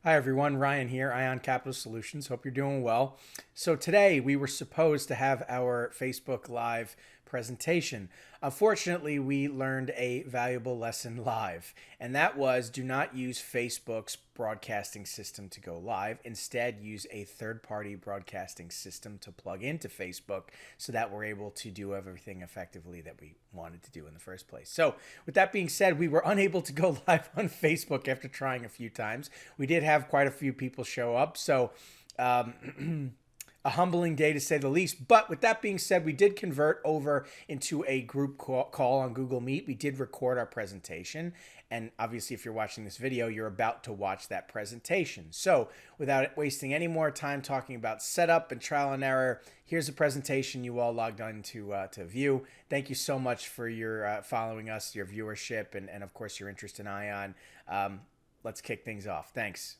Hi everyone, Ryan here, Ion Capital Solutions. Hope you're doing well. So today we were supposed to have our Facebook Live presentation. Unfortunately, we learned a valuable lesson live, and that was do not use Facebook's broadcasting system to go live. Instead, use a third-party broadcasting system to plug into Facebook so that we're able to do everything effectively that we wanted to do in the first place. So with that being said, we were unable to go live on Facebook after trying a few times. We did have quite a few people show up, so a humbling day to say the least. But with that being said, we did convert over into a group call on Google Meet. We did record our presentation. And obviously, if you're watching this video, you're about to watch that presentation. So without wasting any more time talking about setup and trial and error, here's a presentation you all logged on to view. Thank you so much for your following us, your viewership, and of course, your interest in Ion. Let's kick things off. Thanks.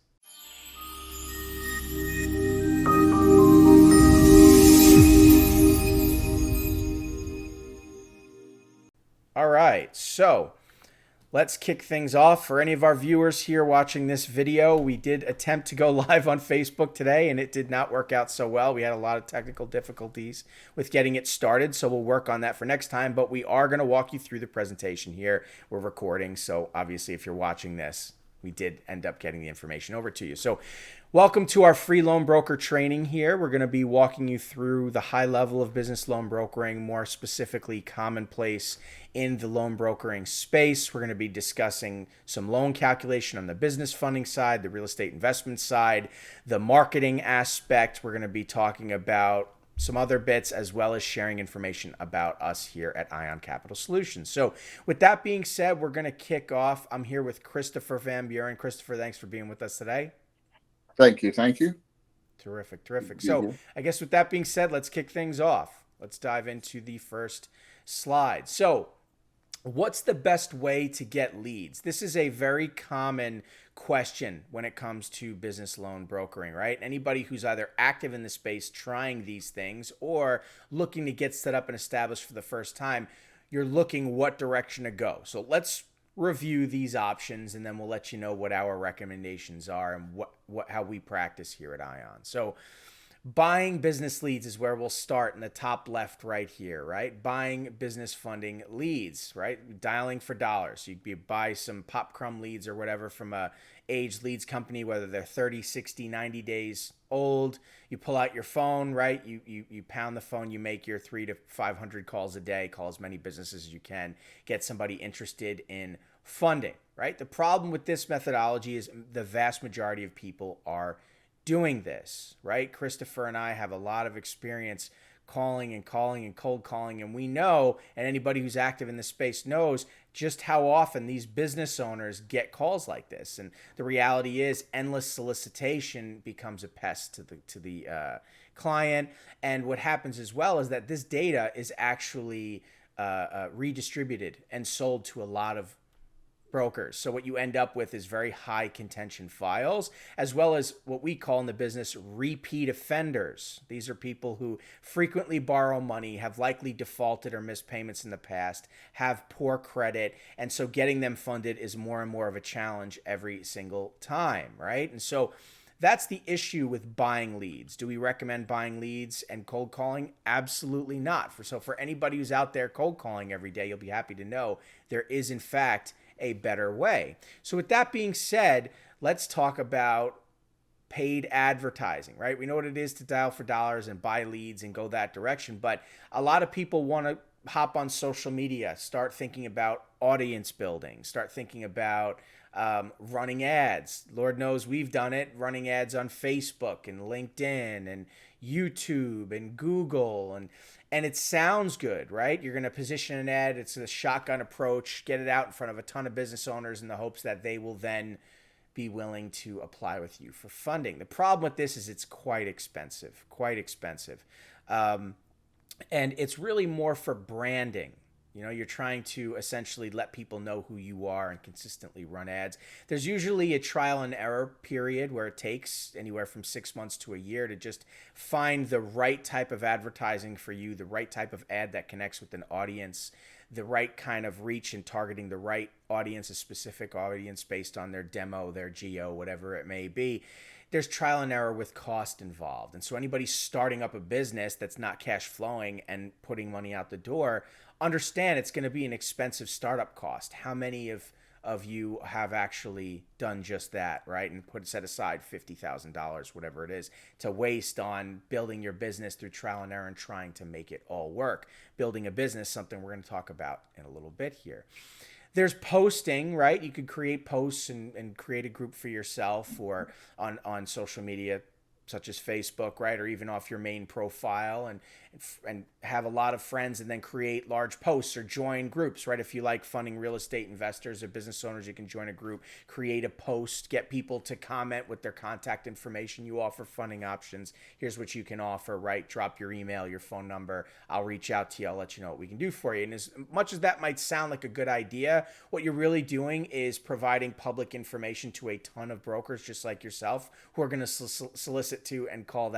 All right, so let's kick things off. For any of our viewers here watching this video, we did attempt to go live on Facebook today, and it did not work out so well. We had a lot of technical difficulties with getting it started, so we'll work on that for next time. But we are going to walk you through the presentation here. We're recording, so obviously if you're watching this, we did end up getting the information over to you. So welcome to our free loan broker training here. We're going to be walking you through the high level of business loan brokering, more specifically commonplace in the loan brokering space. We're going to be discussing some loan calculation on the business funding side, the real estate investment side, the marketing aspect. We're going to be talking about some other bits, as well as sharing information about us here at Ion Capital Solutions. So with that being said, we're going to kick off. I'm here with Christopher Van Buren. Christopher, thanks for being with us today. Thank you. Thank you. Terrific. Terrific. So I guess with that being said, let's kick things off. Let's dive into the first slide. So what's the best way to get leads? This is a very common question when it comes to business loan brokering, right? Anybody who's either active in the space trying these things or looking to get set up and established for the first time, you're looking what direction to go. So let's review these options, and then we'll let you know what our recommendations are and how we practice here at Ion. So buying business leads is where we'll start in the top left right here, right? Buying business funding leads, right? Dialing for dollars. So you buy some pop crumb leads or whatever from a aged leads company, whether they're 30, 60, 90 days old. You pull out your phone, right? You pound the phone, you make your 300 to 500 calls a day, call as many businesses as you can, get somebody interested in funding, right? The problem with this methodology is the vast majority of people are doing this, right? Christopher and I have a lot of experience calling and cold calling, and we know, and anybody who's active in this space knows just how often these business owners get calls like this. And the reality is endless solicitation becomes a pest to the client. And what happens as well is that this data is actually redistributed and sold to a lot of brokers. So what you end up with is very high contention files, as well as what we call in the business repeat offenders. These are people who frequently borrow money, have likely defaulted or missed payments in the past, have poor credit, and so getting them funded is more and more of a challenge every single time, right? And so that's the issue with buying leads. Do we recommend buying leads and cold calling? Absolutely not. For anybody who's out there cold calling every day, you'll be happy to know there is in fact a better way. So with that being said, let's talk about paid advertising, right? We know what it is to dial for dollars and buy leads and go that direction, but a lot of people want to hop on social media, start thinking about audience building, start thinking about running ads. Lord knows we've done it, running ads on Facebook and LinkedIn and YouTube and Google, and it sounds good, right? You're going to position an ad. It's a shotgun approach, get it out in front of a ton of business owners in the hopes that they will then be willing to apply with you for funding. The problem with this is it's quite expensive. And it's really more for branding. You know, you're trying to essentially let people know who you are and consistently run ads. There's usually a trial and error period where it takes anywhere from 6 months to a year to just find the right type of advertising for you, the right type of ad that connects with an audience the right kind of reach and targeting the right audience, a specific audience based on their demo, their geo, whatever it may be, there's trial and error with cost involved. And so anybody starting up a business that's not cash flowing and putting money out the door, understand it's going to be an expensive startup cost. How many of you have actually done just that, right? And set aside $50,000, whatever it is, to waste on building your business through trial and error and trying to make it all work. Building a business, something we're going to talk about in a little bit here. There's posting, right? You could create posts and create a group for yourself or on social media such as Facebook, right? Or even off your main profile and have a lot of friends and then create large posts or join groups, right? If you like funding real estate investors or business owners, you can join a group, create a post, get people to comment with their contact information. You offer funding options. Here's what you can offer, right? Drop your email, your phone number. I'll reach out to you. I'll let you know what we can do for you. And as much as that might sound like a good idea, what you're really doing is providing public information to a ton of brokers just like yourself who are going to solicit to and call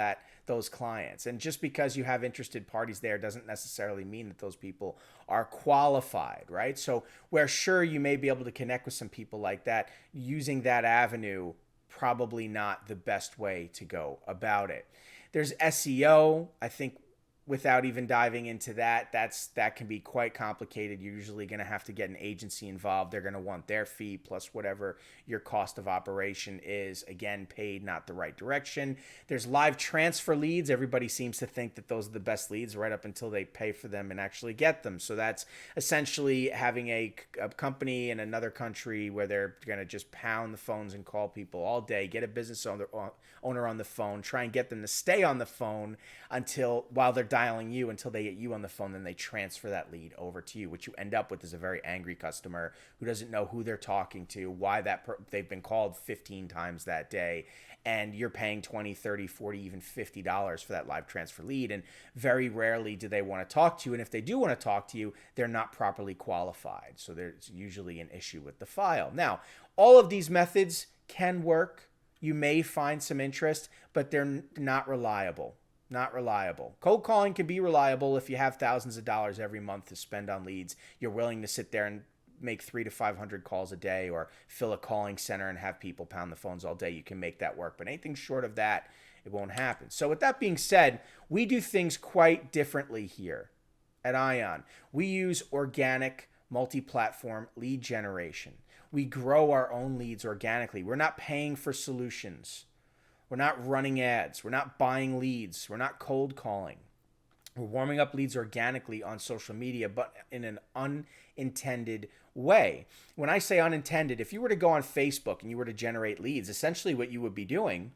those clients. And just because you have interested parties there doesn't necessarily mean that those people are qualified, right? So where sure you may be able to connect with some people like that, using that avenue, probably not the best way to go about it. There's SEO. I think without even diving into that can be quite complicated. You're usually going to have to get an agency involved. They're going to want their fee plus whatever your cost of operation is, again, paid not the right direction. There's live transfer leads. Everybody seems to think that those are the best leads right up until they pay for them and actually get them. So that's essentially having a company in another country where they're going to just pound the phones and call people all day, get a business owner on the phone, try and get them to stay on the phone while they're dialing you until they get you on the phone, then they transfer that lead over to you. What you end up with is a very angry customer who doesn't know who they're talking to, why they've been called 15 times that day, and you're paying $20, $30, $40, even $50 for that live transfer lead. And very rarely do they want to talk to you. And if they do want to talk to you, they're not properly qualified. So there's usually an issue with the file. Now, all of these methods can work. You may find some interest, but they're not reliable. Not reliable. Cold calling can be reliable if you have thousands of dollars every month to spend on leads. You're willing to sit there and make 300 to 500 calls a day or fill a calling center and have people pound the phones all day. You can make that work. But anything short of that, it won't happen. So with that being said, we do things quite differently here at Ion. We use organic multi-platform lead generation. We grow our own leads organically. We're not paying for solutions. We're not running ads. We're not buying leads. We're not cold calling. We're warming up leads organically on social media, but in an unintended way. When I say unintended, if you were to go on Facebook and you were to generate leads, essentially what you would be doing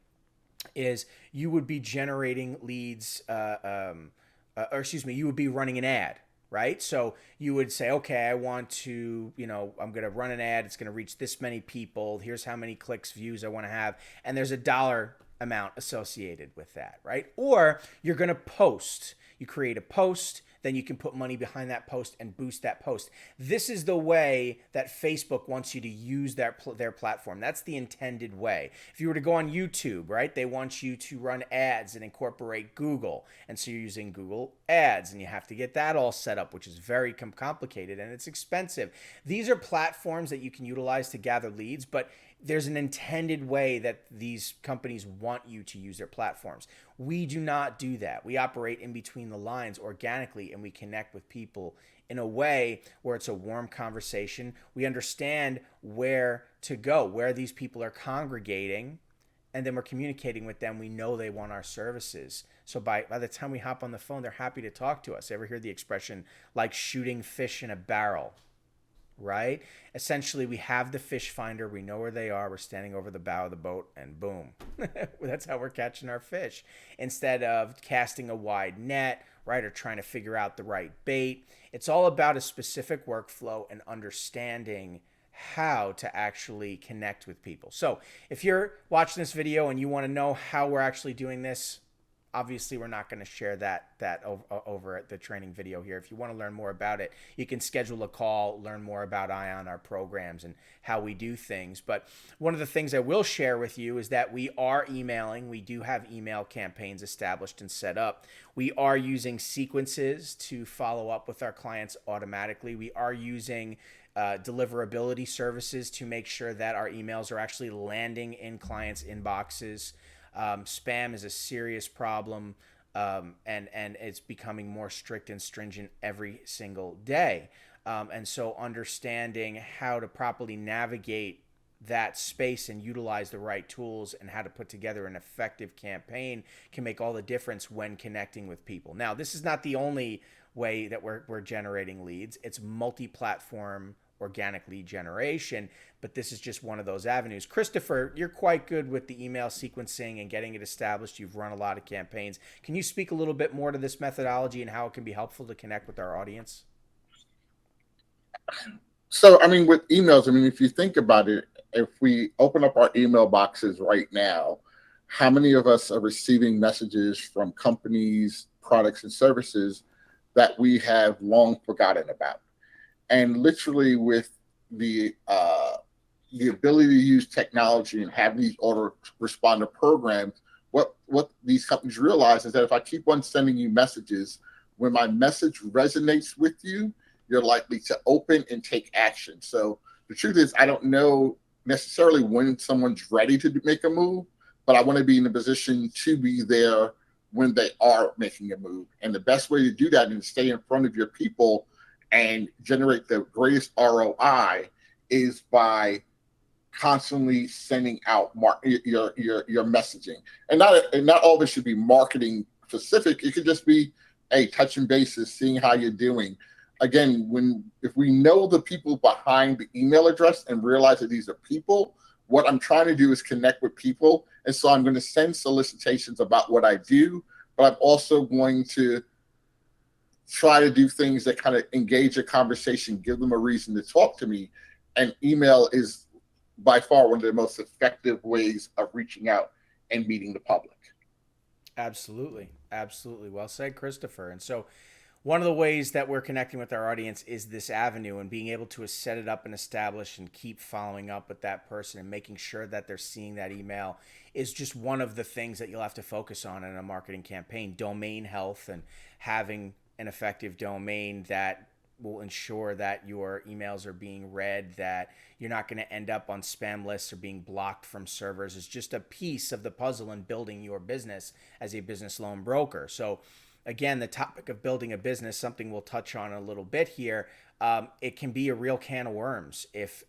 is you would be generating leads, you would be running an ad, right? So you would say, okay, I want to, I'm going to run an ad. It's going to reach this many people. Here's how many clicks, views I want to have. And there's a dollar amount associated with that, right? Or you're going to post. You create a post, then you can put money behind that post and boost that post. This is the way that Facebook wants you to use their platform. That's the intended way. If you were to go on YouTube, right, they want you to run ads and incorporate Google. And so you're using Google Ads, and you have to get that all set up, which is very complicated and it's expensive. These are platforms that you can utilize to gather leads, but there's an intended way that these companies want you to use their platforms. We do not do that. We operate in between the lines organically, and we connect with people in a way where it's a warm conversation. We understand where to go, where these people are congregating, and then we're communicating with them. We know they want our services. So by the time we hop on the phone, they're happy to talk to us. Ever hear the expression like shooting fish in a barrel? Right? Essentially, we have the fish finder. We know where they are. We're standing over the bow of the boat, and boom. That's how we're catching our fish. Instead of casting a wide net, right, or trying to figure out the right bait. It's all about a specific workflow and understanding how to actually connect with people. So if you're watching this video and you want to know how we're actually doing this, Obviously, we're not going to share that over at the training video here. If you want to learn more about it, you can schedule a call, learn more about ION, our programs, and how we do things. But one of the things I will share with you is that we are emailing. We do have email campaigns established and set up. We are using sequences to follow up with our clients automatically. We are using deliverability services to make sure that our emails are actually landing in clients' inboxes. Spam is a serious problem, and it's becoming more strict and stringent every single day. And so understanding how to properly navigate that space and utilize the right tools and how to put together an effective campaign can make all the difference when connecting with people. Now, this is not the only way that we're generating leads. It's multi-platform organic lead generation, but this is just one of those avenues. Christopher, you're quite good with the email sequencing and getting it established. You've run a lot of campaigns. Can you speak a little bit more to this methodology and how it can be helpful to connect with our audience? So, I mean, with emails, I mean, if you think about it, if we open up our email boxes right now, how many of us are receiving messages from companies, products, and services that we have long forgotten about? And literally with the ability to use technology and have these autoresponder programs, what these companies realize is that if I keep on sending you messages, when my message resonates with you, you're likely to open and take action. So the truth is, I don't know necessarily when someone's ready to make a move, but I want to be in a position to be there when they are making a move. And the best way to do that and stay in front of your people and generate the greatest ROI is by constantly sending out your messaging. And not all of it should be marketing specific. It could just be, hey, touching bases, seeing how you're doing. Again, if we know the people behind the email address and realize that these are people, what I'm trying to do is connect with people. And so I'm going to send solicitations about what I do, but I'm also going to try to do things that kind of engage a conversation, give them a reason to talk to me. And email is by far one of the most effective ways of reaching out and meeting the public. Absolutely. Absolutely. Well said, Christopher. And so one of the ways that we're connecting with our audience is this avenue, and being able to set it up and establish and keep following up with that person and making sure that they're seeing that email is just one of the things that you'll have to focus on in a marketing campaign. Domain health and having an effective domain that will ensure that your emails are being read, that you're not going to end up on spam lists or being blocked from servers is just a piece of the puzzle in building your business as a business loan broker. So again, the topic of building a business, something we'll touch on a little bit here. It can be a real can of worms if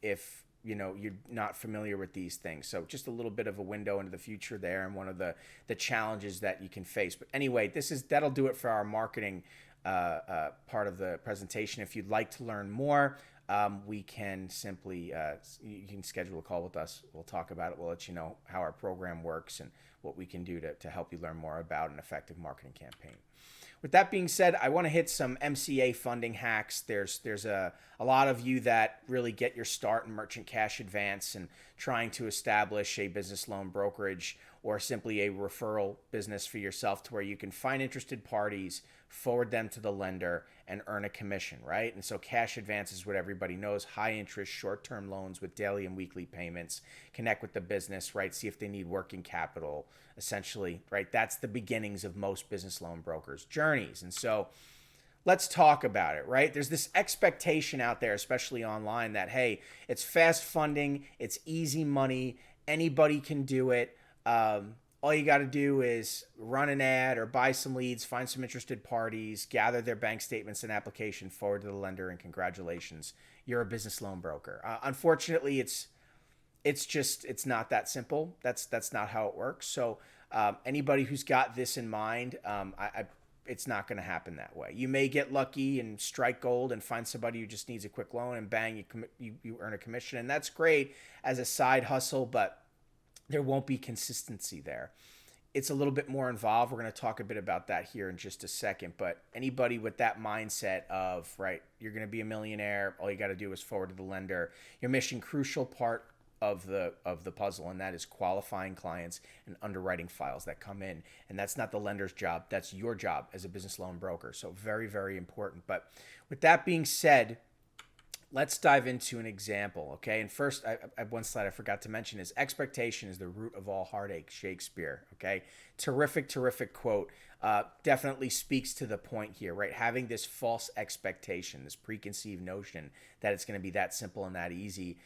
you know you're not familiar with these things. So just a little bit of a window into the future there, and one of the challenges that you can face. But anyway, that'll do it for our marketing part of the presentation. If you'd like to learn more, we can simply you can schedule a call with us. We'll talk about it. We'll let you know how our program works and what we can do to help you learn more about an effective marketing campaign. With that being said, I want to hit some MCA funding hacks. There's a lot of you that really get your start in merchant cash advance and trying to establish a business loan brokerage or simply a referral business for yourself to where you can find interested parties, forward them to the lender, and earn a commission, right? And so cash advance is what everybody knows: high interest, short-term loans with daily and weekly payments. Connect with the business, right? See if they need working capital, essentially, right? That's the beginnings of most business loan brokers' journeys. And so let's talk about it, right? There's this expectation out there, especially online, that, hey, it's fast funding, it's easy money, anybody can do it. All you got to do is run an ad or buy some leads, find some interested parties, gather their bank statements and application, forward to the lender, and congratulations, you're a business loan broker. Unfortunately, it's not that simple. That's not how it works. So anybody who's got this in mind, it's not going to happen that way. You may get lucky and strike gold and find somebody who just needs a quick loan, and bang, you earn a commission, and that's great as a side hustle, but there won't be consistency there. It's a little bit more involved. We're going to talk a bit about that here in just a second. But anybody with that mindset of, right, you're going to be a millionaire, all you got to do is forward to the lender, your mission crucial part of the puzzle, and that is qualifying clients and underwriting files that come in. And that's not the lender's job, that's your job as a business loan broker. So very, very important. But with that being said, let's dive into an example, okay? And first, I have one slide I forgot to mention is expectation is the root of all heartache, Shakespeare, okay? Terrific, terrific quote. Definitely speaks to the point here, right? Having this false expectation, this preconceived notion that it's going to be that simple and that easy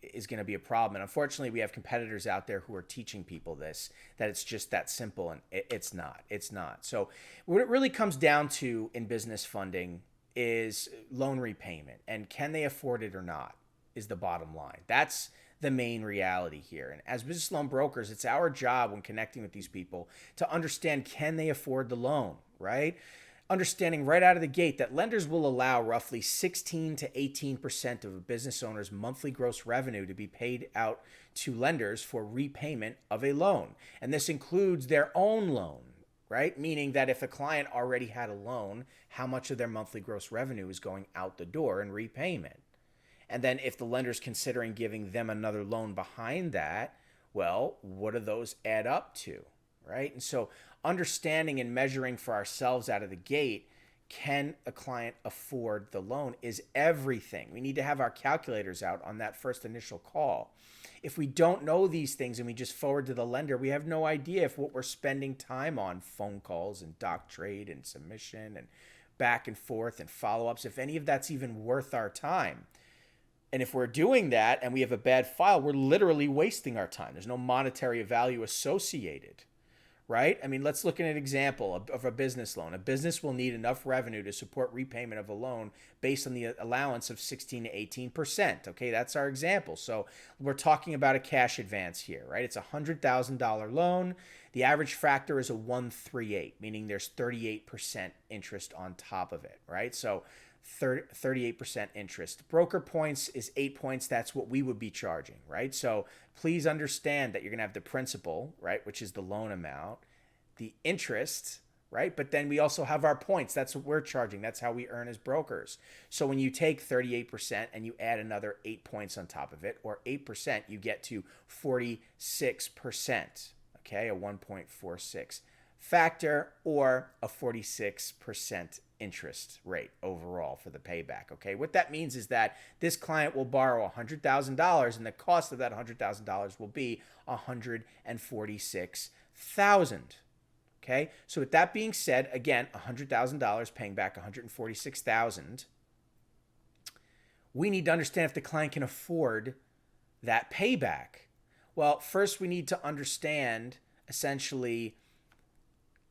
is going to be a problem. And unfortunately, we have competitors out there who are teaching people this, that it's just that simple, and it's not. It's not. So what it really comes down to in business funding is loan repayment, and can they afford it or not is the bottom line. That's the main reality here. And as business loan brokers, it's our job when connecting with these people to understand, can they afford the loan, right? Understanding right out of the gate that lenders will allow roughly 16 to 18% of a business owner's monthly gross revenue to be paid out to lenders for repayment of a loan. And this includes their own loan, right? Meaning that if a client already had a loan, how much of their monthly gross revenue is going out the door in repayment? And then if the lender's considering giving them another loan behind that, well, what do those add up to, right? And so understanding and measuring for ourselves out of the gate, can a client afford the loan, is everything. We need to have our calculators out on that first initial call. If we don't know these things and we just forward to the lender, we have no idea if what we're spending time on, phone calls and doc trade and submission and back and forth and follow-ups, if any of that's even worth our time. And if we're doing that and we have a bad file, we're literally wasting our time. There's no monetary value associated, right? I mean, let's look at an example of a business loan. A business will need enough revenue to support repayment of a loan based on the allowance of 16 to 18%. Okay, that's our example. So we're talking about a cash advance here, right? It's a $100,000 loan. The average factor is a 138, meaning there's 38% interest on top of it, right? So 38% interest. Broker points is 8 points. That's what we would be charging, right? So please understand that you're going to have the principal, right, which is the loan amount, the interest, right? But then we also have our points. That's what we're charging. That's how we earn as brokers. So when you take 38% and you add another 8 points on top of it, or 8%, you get to 46%, okay, a 1.46 factor, or a 46% interest rate overall for the payback. Okay, what that means is that this client will borrow $100,000 and the cost of that $100,000 will be $146,000. Okay, so with that being said, again, $100,000 paying back $146,000. We need to understand if the client can afford that payback. Well, first we need to understand essentially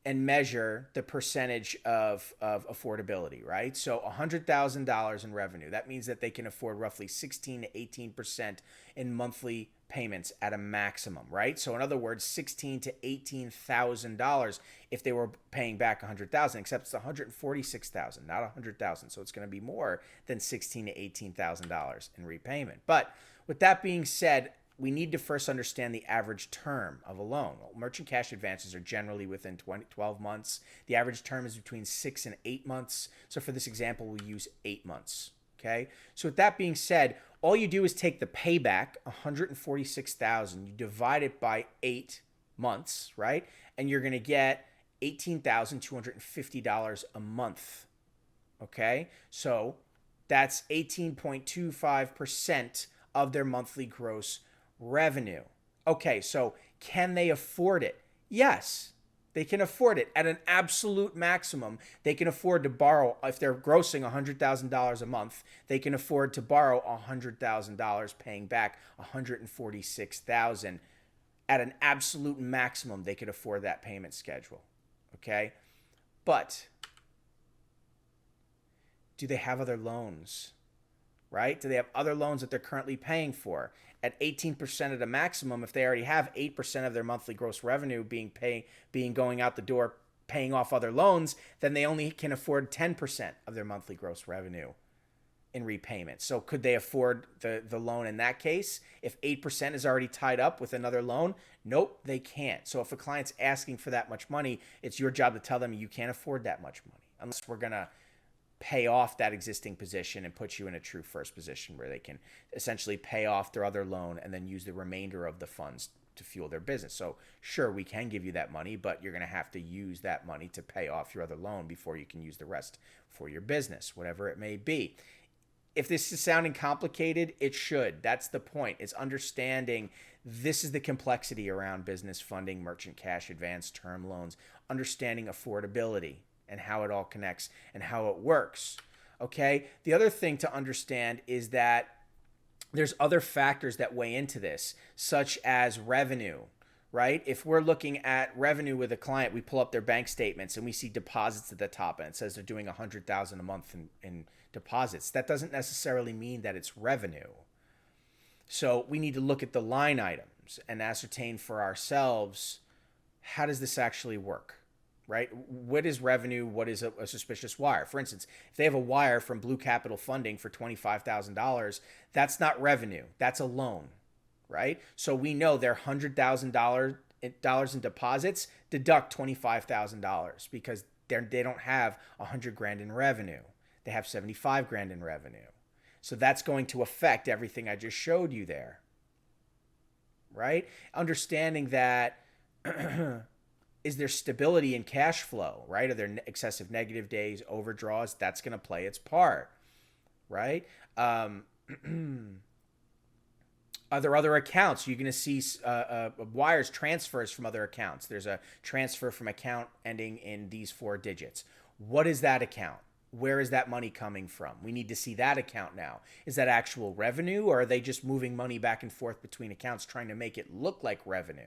and measure the percentage of affordability, right? So $100,000 in revenue. That means that they can afford roughly 16 to 18% in monthly payments at a maximum, right? So in other words, $16,000 to $18,000 if they were paying back $100,000, except it's $146,000, not $100,000. So it's going to be more than $16,000 to $18,000 in repayment. But with that being said, we need to first understand the average term of a loan. Well, merchant cash advances are generally within 12 months. The average term is between 6 and 8 months. So for this example, we'll use 8 months. Okay. So with that being said, all you do is take the payback, $146,000, you divide it by 8 months, right? And you're going to get $18,250 a month. Okay. So that's 18.25% of their monthly gross revenue. Okay, so can they afford it? Yes, they can afford it. At an absolute maximum, they can afford to borrow. If they're grossing $100,000 a month, they can afford to borrow $100,000, paying back $146,000. At an absolute maximum, they could afford that payment schedule. Okay, but do they have other loans? Right? Do they have other loans that they're currently paying for? At 18% of the maximum, if they already have 8% of their monthly gross revenue being going out the door, paying off other loans, then they only can afford 10% of their monthly gross revenue in repayment. So could they afford the loan in that case? If 8% is already tied up with another loan, nope, they can't. So if a client's asking for that much money, it's your job to tell them you can't afford that much money unless we're going to pay off that existing position and put you in a true first position where they can essentially pay off their other loan and then use the remainder of the funds to fuel their business. So sure, we can give you that money, but you're going to have to use that money to pay off your other loan before you can use the rest for your business, whatever it may be. If this is sounding complicated, it should. That's the point. It's understanding this is the complexity around business funding, merchant cash advance, term loans, understanding affordability and how it all connects and how it works. Okay? The other thing to understand is that there's other factors that weigh into this, such as revenue, right? If we're looking at revenue with a client, we pull up their bank statements and we see deposits at the top and it says they're doing $100,000 a month in deposits. That doesn't necessarily mean that it's revenue. So we need to look at the line items and ascertain for ourselves, how does this actually work, right? What is revenue? What is a suspicious wire? For instance, if they have a wire from Blue Capital Funding for $25,000, that's not revenue. That's a loan, right? So we know their $100,000 in deposits deduct $25,000 because they don't have $100,000 in revenue. They have $75,000 in revenue. So that's going to affect everything I just showed you there, right? Understanding that is there stability in cash flow, right? Are there excessive negative days, overdraws? That's going to play its part, right? Are there other accounts? You're going to see wires, transfers from other accounts. There's a transfer from account ending in these 4 digits. What is that account? Where is that money coming from? We need to see that account now. Is that actual revenue, or are they just moving money back and forth between accounts trying to make it look like revenue?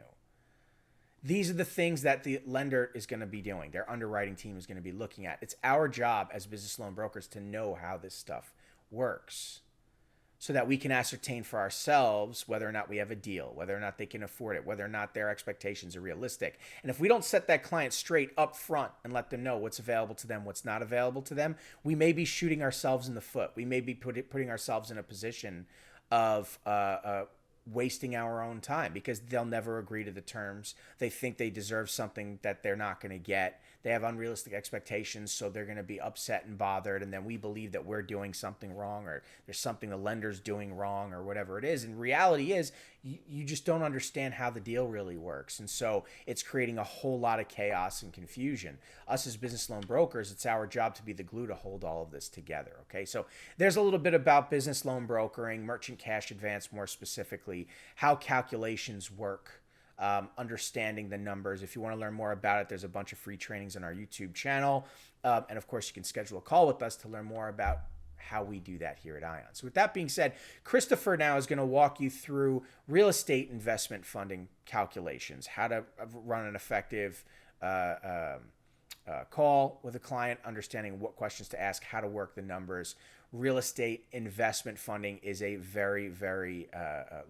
These are the things that the lender is going to be doing. Their underwriting team is going to be looking at. It's our job as business loan brokers to know how this stuff works so that we can ascertain for ourselves whether or not we have a deal, whether or not they can afford it, whether or not their expectations are realistic. And if we don't set that client straight up front and let them know what's available to them, what's not available to them, we may be shooting ourselves in the foot. We may be putting ourselves in a position of wasting our own time because they'll never agree to the terms. They think they deserve something that they're not going to get. They have unrealistic expectations, so they're going to be upset and bothered, and then we believe that we're doing something wrong or there's something the lender's doing wrong or whatever it is. And reality is you just don't understand how the deal really works. And so it's creating a whole lot of chaos and confusion. Us as business loan brokers, it's our job to be the glue to hold all of this together. Okay, so there's a little bit about business loan brokering, merchant cash advance more specifically, how calculations work, understanding the numbers. If you want to learn more about it, there's a bunch of free trainings on our YouTube channel. And of course, you can schedule a call with us to learn more about how we do that here at Ion. So with that being said, Christopher now is going to walk you through real estate investment funding calculations, how to run an effective call with a client, understanding what questions to ask, how to work the numbers. Real estate investment funding is a very, very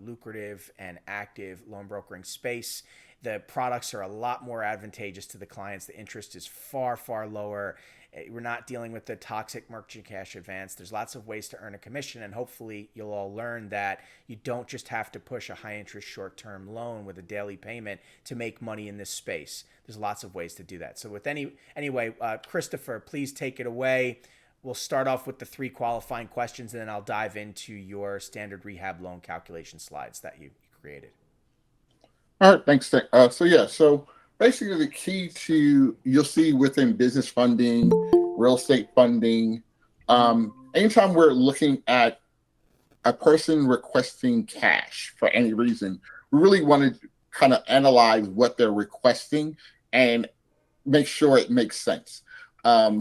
lucrative and active loan brokering space. The products are a lot more advantageous to the clients. The interest is far, far lower. We're not dealing with the toxic merchant cash advance. There's lots of ways to earn a commission, and hopefully you'll all learn that you don't just have to push a high-interest short-term loan with a daily payment to make money in this space. There's lots of ways to do that. So with anyway, Christopher, please take it away. We'll start off with the 3 qualifying questions, and then I'll dive into your standard rehab loan calculation slides that you created. All right, thanks. So basically the key to, you'll see within business funding, real estate funding, anytime we're looking at a person requesting cash for any reason, we really want to kind of analyze what they're requesting and make sure it makes sense.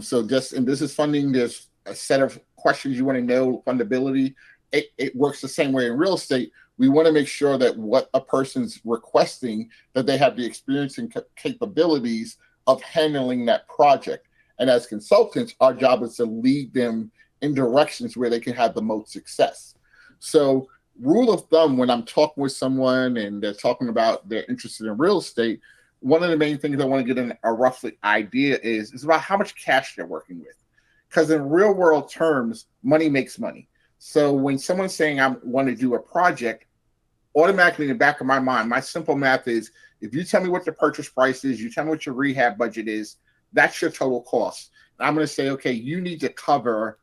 So just in business funding, there's a set of questions you want to know, fundability. It works the same way in real estate. We want to make sure that what a person's requesting, that they have the experience and capabilities of handling that project. And as consultants, our job is to lead them in directions where they can have the most success. So rule of thumb, when I'm talking with someone and they're talking about they're interested in real estate, one of the main things I want to get a roughly idea is about how much cash they're working with. Because in real world terms, money makes money. So when someone's saying I want to do a project, automatically in the back of my mind, my simple math is, if you tell me what the purchase price is, you tell me what your rehab budget is, that's your total cost. I'm going to say, okay, you need to cover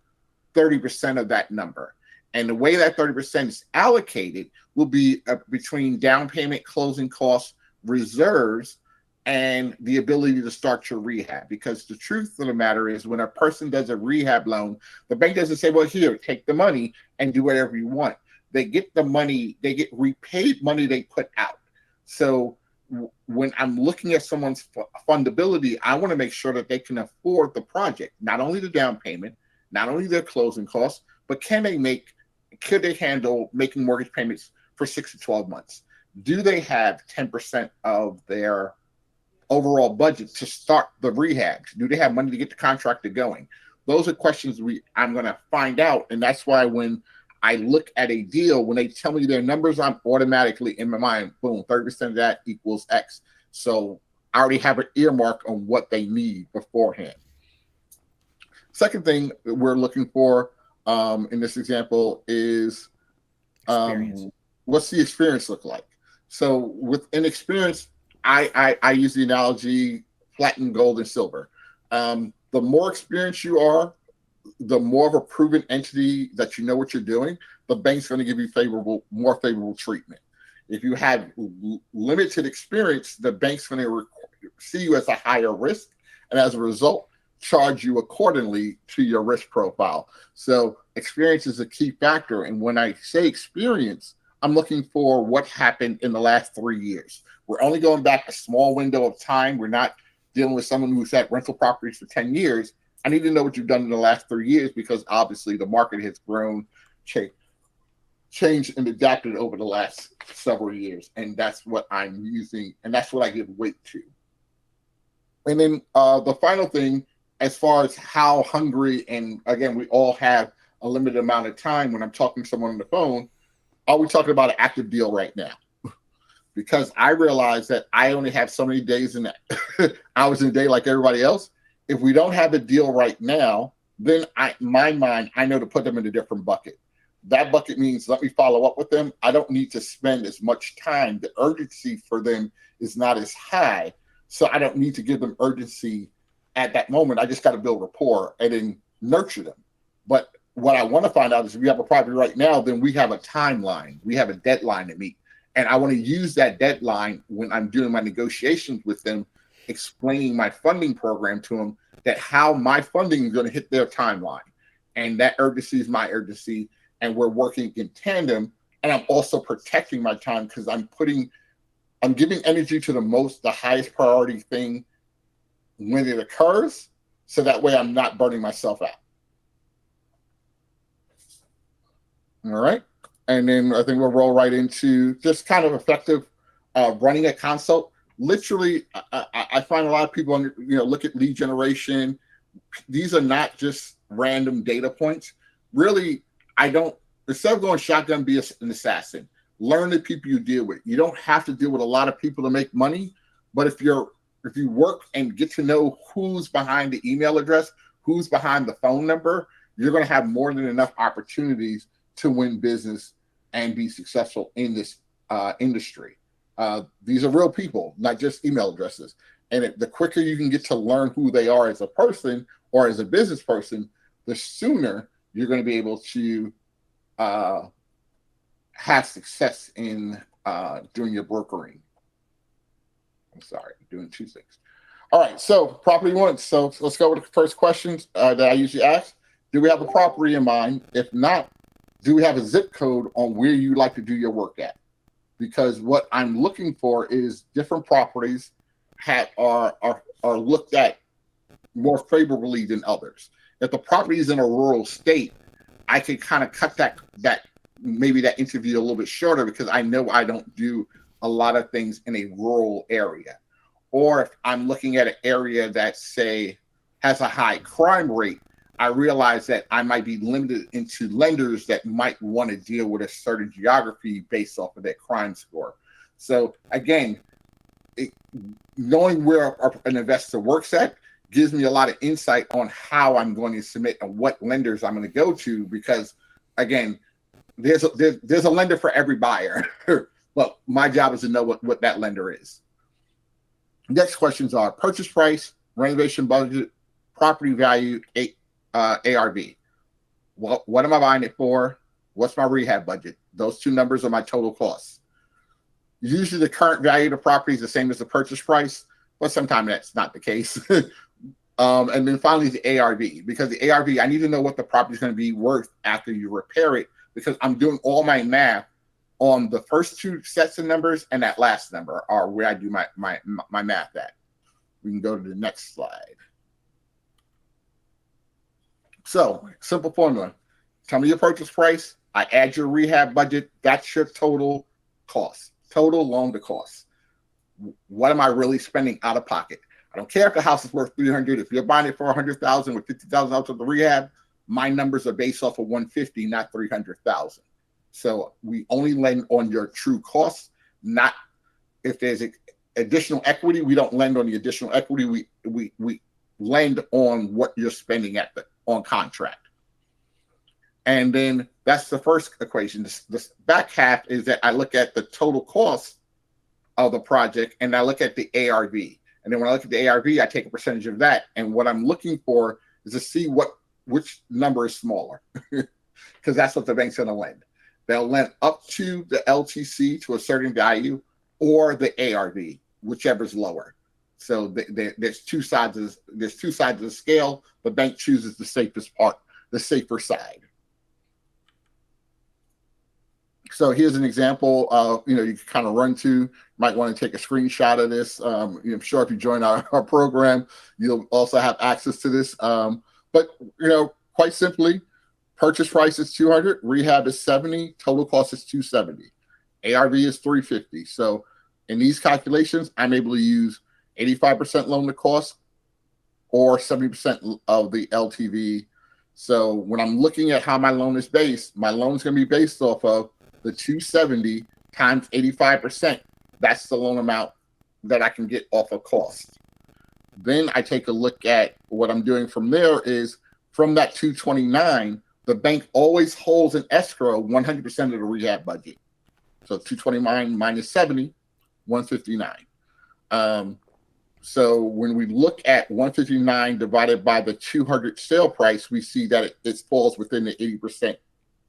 30% of that number. And the way that 30% is allocated will be between down payment, closing costs, reserves, and the ability to start your rehab. Because the truth of the matter is, when a person does a rehab loan, the bank doesn't say, well, here, take the money and do whatever you want. They get the money, they get repaid money they put out. So when I'm looking at someone's fundability, I want to make sure that they can afford the project, not only the down payment, not only their closing costs, but could they handle making mortgage payments for 6 to 12 months? Do they have 10% of their overall budget to start the rehabs? Do they have money to get the contractor going? Those are questions I'm going to find out. And that's why when I look at a deal, when they tell me their numbers, I'm automatically in my mind, boom, 30% of that equals X. So I already have an earmark on what they need beforehand. Second thing we're looking for in this example is what's the experience look like? So with inexperience, I use the analogy platinum, gold, and silver. The more experienced you are, the more of a proven entity that you know what you're doing, the bank's going to give you more favorable treatment. If you have limited experience, the bank's going to see you as a higher risk, and as a result, charge you accordingly to your risk profile. So experience is a key factor. And when I say experience, I'm looking for what happened in the last 3 years. We're only going back a small window of time. We're not dealing with someone who's had rental properties for 10 years. I need to know what you've done in the last 3 years, because obviously the market has grown, changed, and adapted over the last several years. And that's what I'm using, and that's what I give weight to. And then the final thing, as far as how hungry, and again, we all have a limited amount of time when I'm talking to someone on the phone, are we talking about an active deal right now? Because I realize that I only have so many days and hours in a day like everybody else. If we don't have a deal right now, then my mind, I know to put them in a different bucket. That bucket means let me follow up with them. I don't need to spend as much time. The urgency for them is not as high. So I don't need to give them urgency at that moment. I just got to build rapport and then nurture them. But what I want to find out is, if we have a property right now, then we have a timeline. We have a deadline to meet. And I want to use that deadline when I'm doing my negotiations with them, explaining my funding program to them, that how my funding is going to hit their timeline. And that urgency is my urgency. And we're working in tandem. And I'm also protecting my time, because I'm giving energy to the highest priority thing when it occurs. So that way I'm not burning myself out. All right. And then I think we'll roll right into just kind of effective running a consult. Literally, I find a lot of people look at lead generation. These are not just random data points. Really, instead of going shotgun, be an assassin. Learn the people you deal with. You don't have to deal with a lot of people to make money, but if you work and get to know who's behind the email address, who's behind the phone number, you're going to have more than enough opportunities to win business and be successful in this industry. These are real people, not just email addresses. And the quicker you can get to learn who they are as a person or as a business person, the sooner you're going to be able to have success in doing your brokering. I'm sorry, doing two things. All right, so property one. So let's go with the first questions that I usually ask. Do we have a property in mind? If not, do we have a zip code on where you like to do your work at? Because what I'm looking for is different properties are looked at more favorably than others. If the property is in a rural state, I can kind of cut that interview a little bit shorter, because I know I don't do a lot of things in a rural area. Or if I'm looking at an area that, say, has a high crime rate, I realize that I might be limited into lenders that might want to deal with a certain geography based off of their crime score. So again, knowing where an investor works at gives me a lot of insight on how I'm going to submit and what lenders I'm going to go to, because again, there's a lender for every buyer, but my job is to know what that lender is. Next questions are purchase price, renovation budget, property value, ARV. What am I buying it for? What's my rehab budget? Those two numbers are my total costs. Usually the current value of the property is the same as the purchase price, but sometimes that's not the case. And then finally the ARV, because the ARV, I need to know what the property is going to be worth after you repair it, because I'm doing all my math on the first two sets of numbers and that last number are where I do my math at. We can go to the next slide. So simple formula. Tell me your purchase price. I add your rehab budget. That's your total cost, total loan to cost. What am I really spending out of pocket? I don't care if the house is worth 300. If you're buying it for 100,000 with 50,000 out of the rehab, my numbers are based off of 150, not 300,000. So we only lend on your true costs, not if there's additional equity. We don't lend on the additional equity. We lend on what you're spending on contract. And then that's the first equation. The back half is that I look at the total cost of the project and I look at the ARV. And then when I look at the ARV, I take a percentage of that. And what I'm looking for is to see which number is smaller, because that's what the bank's going to lend. They'll lend up to the LTC to a certain value or the ARV, whichever is lower. So there's two sides of the scale. The bank chooses the safest part, the safer side. So here's an example of, you can kind of run to. Might want to take a screenshot of this. I'm sure if you join our program, you'll also have access to this. But quite simply, purchase price is 200, rehab is 70, total cost is 270, ARV is 350. So in these calculations, I'm able to use 85% loan to cost or 70% of the LTV. So when I'm looking at how my loan is based, my loan is going to be based off of the 270 times 85%. That's the loan amount that I can get off of cost. Then I take a look at what I'm doing from there is from that 229, the bank always holds an escrow 100% of the rehab budget. So 229 minus 70, 159. So when we look at 159 divided by the 200 sale price, we see that it falls within the 80%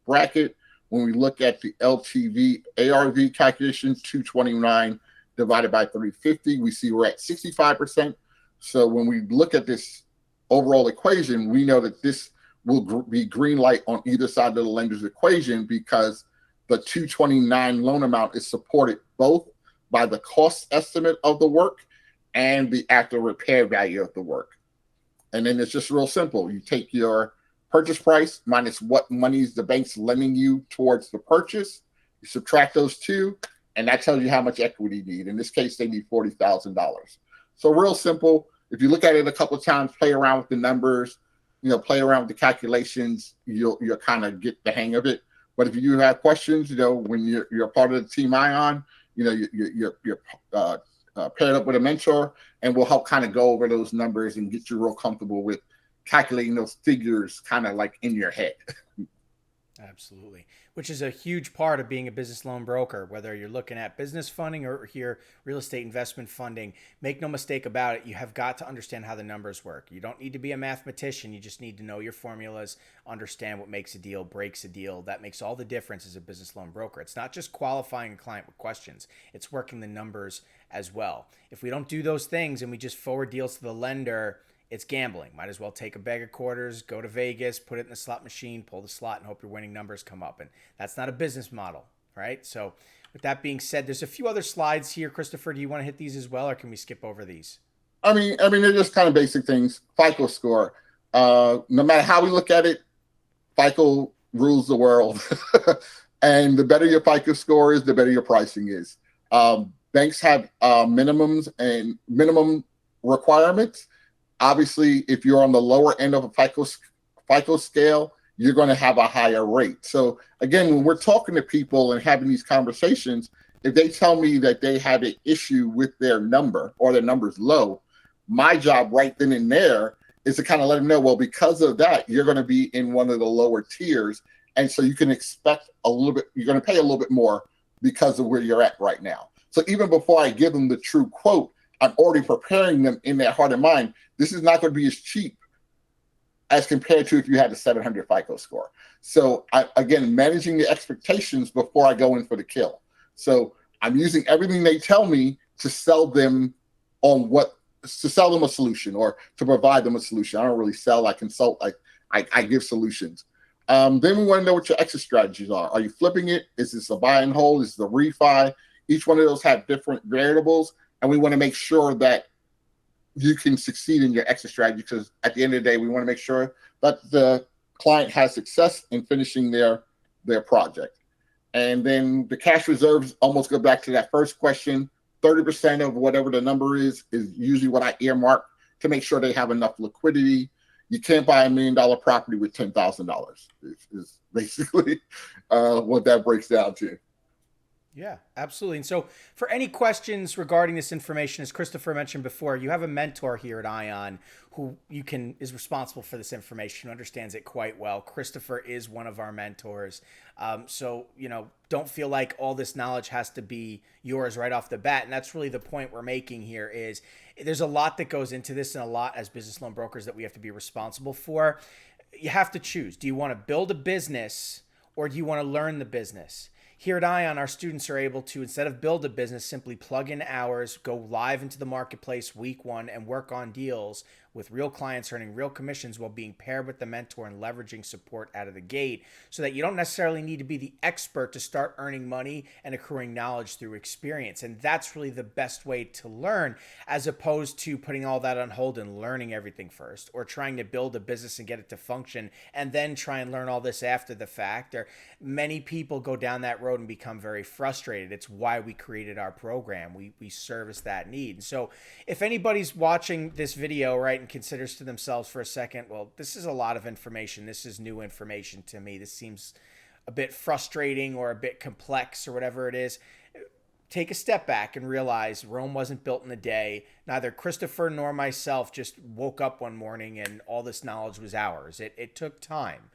bracket. When we look at the LTV ARV calculations, 229 divided by 350, we see we're at 65%. So when we look at this overall equation, we know that this will be green light on either side of the lender's equation, because the 229 loan amount is supported both by the cost estimate of the work and the actual repair value of the work. And then it's just real simple. You take your purchase price minus what monies the bank's lending you towards the purchase. You subtract those two, and that tells you how much equity you need. In this case, they need $40,000. So real simple. If you look at it a couple of times, play around with the numbers, play around with the calculations, you'll kind of get the hang of it. But if you do have questions, when you're part of the team ION, you're paired up with a mentor, and we'll help kind of go over those numbers and get you real comfortable with calculating those figures kind of like in your head. Absolutely. Which is a huge part of being a business loan broker, whether you're looking at business funding or here real estate investment funding. Make no mistake about it. You have got to understand how the numbers work. You don't need to be a mathematician. You just need to know your formulas, understand what makes a deal, breaks a deal. That makes all the difference as a business loan broker. It's not just qualifying a client with questions. It's working the numbers as well. If we don't do those things and we just forward deals to the lender, it's gambling. Might as well take a bag of quarters, go to Vegas, put it in the slot machine, pull the slot, and hope your winning numbers come up. And that's not a business model, right? So with that being said, there's a few other slides here. Christopher, do you want to hit these as well, or can we skip over these? I mean, they're just kind of basic things. FICO score. No matter how we look at it, FICO rules the world. And the better your FICO score is, the better your pricing is. Banks have minimums and minimum requirements. Obviously, if you're on the lower end of a FICO scale, you're going to have a higher rate. So again, when we're talking to people and having these conversations, if they tell me that they have an issue with their number or their number's low, my job right then and there is to kind of let them know, well, because of that, you're going to be in one of the lower tiers. And so you can expect a little bit, you're going to pay a little bit more because of where you're at right now. So even before I give them the true quote, I'm already preparing them in their heart and mind. This is not going to be as cheap as compared to if you had a 700 FICO score. So again, managing the expectations before I go in for the kill. So I'm using everything they tell me to sell them to sell them a solution or to provide them a solution. I don't really sell, I consult, I give solutions. Then we want to know what your exit strategies are. Are you flipping it? Is this a buy and hold? Is this a refi? Each one of those have different variables, and we want to make sure that you can succeed in your exit strategy, because at the end of the day, we want to make sure that the client has success in finishing their project. And then the cash reserves almost go back to that first question. 30% of whatever the number is usually what I earmark to make sure they have enough liquidity. You can't buy $1 million property with $10,000 is basically what that breaks down to. Yeah, absolutely. And so for any questions regarding this information, as Christopher mentioned before, you have a mentor here at ION who is responsible for this information, who understands it quite well. Christopher is one of our mentors. So, don't feel like all this knowledge has to be yours right off the bat. And that's really the point we're making here is there's a lot that goes into this and a lot as business loan brokers that we have to be responsible for. You have to choose. Do you want to build a business or do you want to learn the business? Here at ION, our students are able to, instead of build a business, simply plug in hours, go live into the marketplace week one, and work on deals with real clients earning real commissions while being paired with the mentor and leveraging support out of the gate, so that you don't necessarily need to be the expert to start earning money and accruing knowledge through experience. And that's really the best way to learn, as opposed to putting all that on hold and learning everything first, or trying to build a business and get it to function and then try and learn all this after the fact. Or many people go down that road and become very frustrated. It's why we created our program. We service that need. And so if anybody's watching this video, right, and considers to themselves for a second, well, this is a lot of information. This is new information to me. This seems a bit frustrating or a bit complex or whatever it is. Take a step back and realize Rome wasn't built in a day. Neither Christopher nor myself just woke up one morning and all this knowledge was ours. It took time.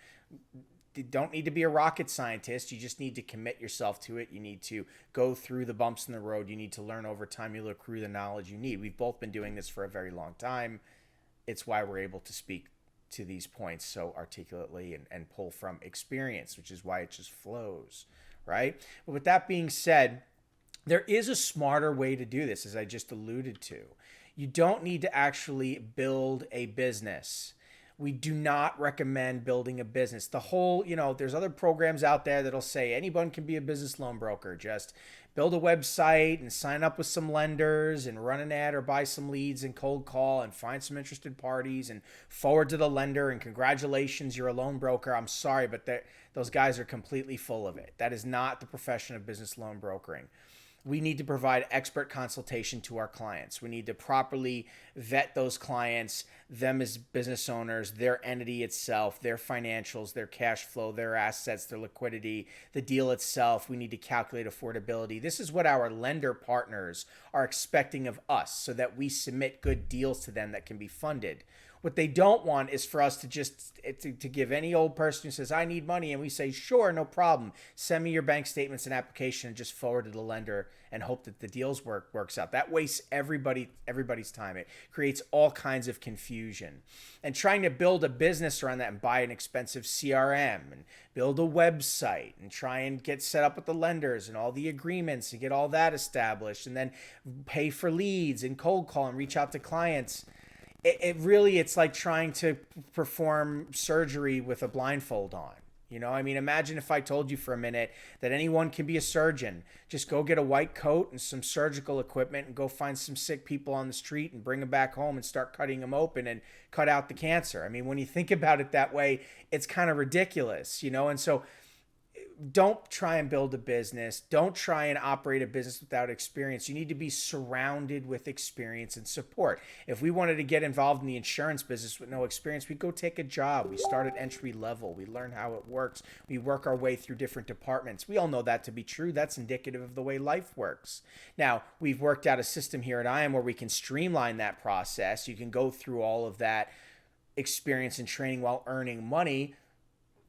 You don't need to be a rocket scientist. You just need to commit yourself to it. You need to go through the bumps in the road. You need to learn over time. You'll accrue the knowledge you need. We've both been doing this for a very long time. It's why we're able to speak to these points so articulately and pull from experience, which is why it just flows, right? But with that being said, there is a smarter way to do this, as I just alluded to. You don't need to actually build a business. We do not recommend building a business. The whole, there's other programs out there that'll say anyone can be a business loan broker. Just build a website and sign up with some lenders and run an ad or buy some leads and cold call and find some interested parties and forward to the lender and congratulations, you're a loan broker. I'm sorry, but those guys are completely full of it. That is not the profession of business loan brokering. We need to provide expert consultation to our clients. We need to properly vet those clients, them as business owners, their entity itself, their financials, their cash flow, their assets, their liquidity, the deal itself. We need to calculate affordability. This is what our lender partners are expecting of us so that we submit good deals to them that can be funded. What they don't want is for us to just to give any old person who says, I need money, and we say, sure, no problem. Send me your bank statements and application and just forward to the lender and hope that the deals works out. That wastes everybody's time. It creates all kinds of confusion. And trying to build a business around that and buy an expensive CRM and build a website and try and get set up with the lenders and all the agreements and get all that established and then pay for leads and cold call and reach out to clients. It's like trying to perform surgery with a blindfold on. Imagine if I told you for a minute that anyone can be a surgeon. Just go get a white coat and some surgical equipment and go find some sick people on the street and bring them back home and start cutting them open and cut out the cancer. When you think about it that way, it's kind of ridiculous, And so don't try and build a business. Don't try and operate a business without experience. You need to be surrounded with experience and support. If we wanted to get involved in the insurance business with no experience, we'd go take a job. We start at entry level. We learn how it works. We work our way through different departments. We all know that to be true. That's indicative of the way life works. Now, we've worked out a system here at IAM where we can streamline that process. You can go through all of that experience and training while earning money.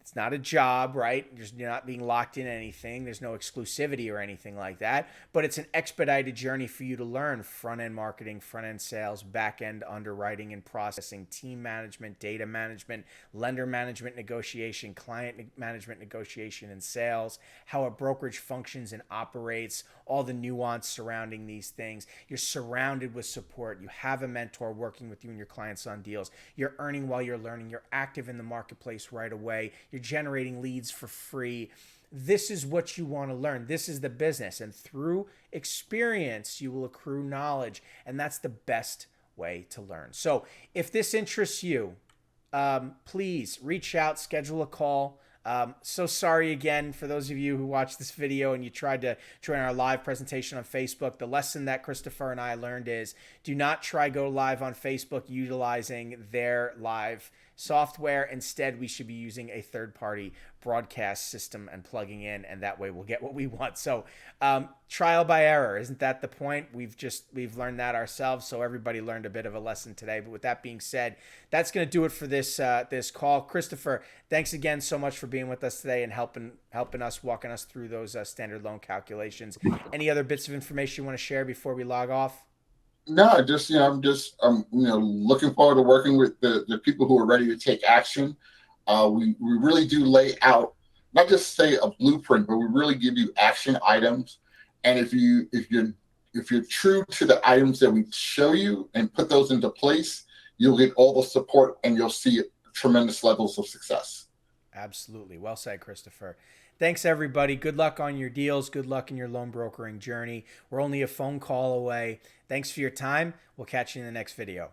It's not a job, right? You're not being locked in anything. There's no exclusivity or anything like that. But it's an expedited journey for you to learn front-end marketing, front-end sales, back-end underwriting and processing, team management, data management, lender management negotiation, client management negotiation and sales, how a brokerage functions and operates, all the nuance surrounding these things. You're surrounded with support. You have a mentor working with you and your clients on deals. You're earning while you're learning. You're active in the marketplace right away. You're generating leads for free. This is what you want to learn. This is the business. And through experience, you will accrue knowledge. And that's the best way to learn. So if this interests you, please reach out, schedule a call. So sorry again for those of you who watched this video and you tried to join our live presentation on Facebook. The lesson that Christopher and I learned is do not try go live on Facebook utilizing their live software. Instead, we should be using a third-party broadcast system and plugging in, and that way we'll get what we want. So trial by error, isn't that the point? We've learned that ourselves, so everybody learned a bit of a lesson today. But with that being said, that's going to do it for this call. Christopher, thanks again so much for being with us today and helping us, walking us through those standard loan calculations. Any other bits of information you want to share before we log off? No, just, I'm just, looking forward to working with the people who are ready to take action. We really do lay out, not just say a blueprint, but we really give you action items. And if you're true to the items that we show you and put those into place, you'll get all the support and you'll see tremendous levels of success. Absolutely. Well said, Christopher. Thanks, everybody. Good luck on your deals. Good luck in your loan brokering journey. We're only a phone call away. Thanks for your time. We'll catch you in the next video.